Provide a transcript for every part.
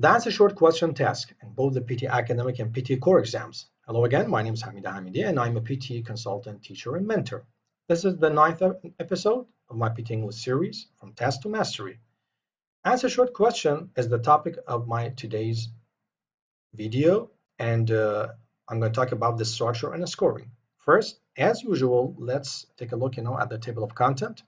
The answer short question task in both the PTE Academic and PTE Core exams. Hello again, my name is Hamida Hamidi and I'm a PTE consultant, teacher, and mentor. This is the 9th episode of my PTE English series, From Test to Mastery. Answer short question is the topic of my today's video, and I'm going to talk about the structure and the scoring. First, as usual, let's take a look at the table of content.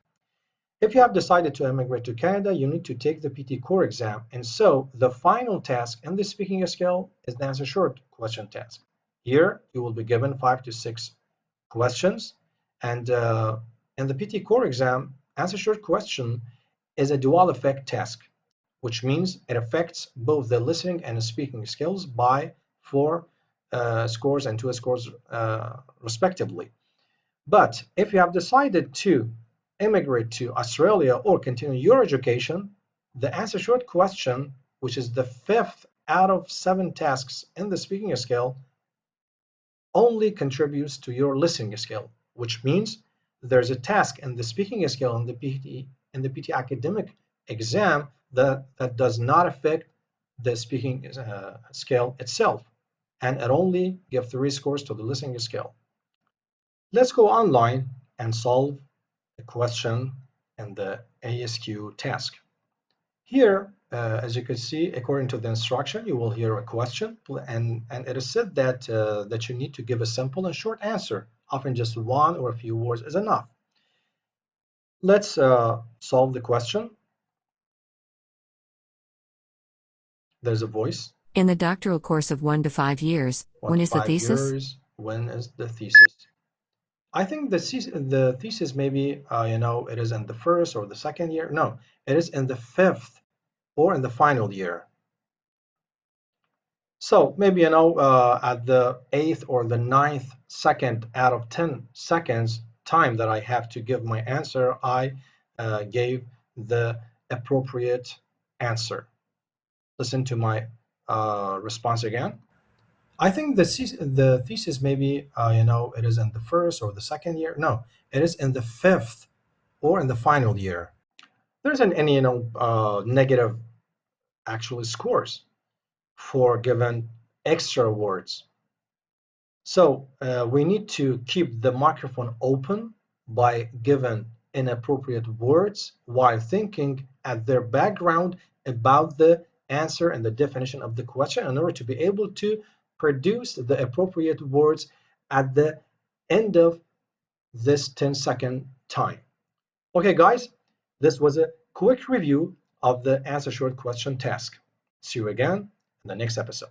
If you have decided to immigrate to Canada, you need to take the PTE Core exam, and so the final task in the speaking skill is the answer short question task. Here, you will be given 5 to 6 questions, and in the PTE Core exam, answer short question is a dual effect task, which means it affects both the listening and speaking skills by 4 scores and 2 scores respectively. But if you have decided to immigrate to Australia or continue your education, the answer short question, which is the 5th out of 7 tasks in the speaking skill, only contributes to your listening skill, which means there's a task in the speaking skill in the PTE Academic exam that does not affect the speaking skill itself, and it only gives 3 scores to the listening skill. Let's go online and solve a question in the ASQ task. Here, as you can see, according to the instruction, you will hear a question, and it is said that you need to give a simple and short answer. Often just one or a few words is enough. Let's solve the question. There's a voice. In the doctoral course of 1 to 5 years, when is the thesis? When is the thesis? I think the thesis maybe, it is in the 1st or the 2nd year. No, it is in the 5th or in the final year. So maybe, at the 8th or the 9th second out of 10 seconds time that I have to give my answer, I gave the appropriate answer. Listen to my response again. I think the thesis maybe, it is in the 1st or the 2nd year. No, it is in the 5th or in the final year. There isn't any, negative actually scores for given extra words. So we need to keep the microphone open by giving inappropriate words while thinking at their background about the answer and the definition of the question in order to be able to produce the appropriate words at the end of this 10-second time. Okay, guys, this was a quick review of the answer short question task. See you again in the next episode.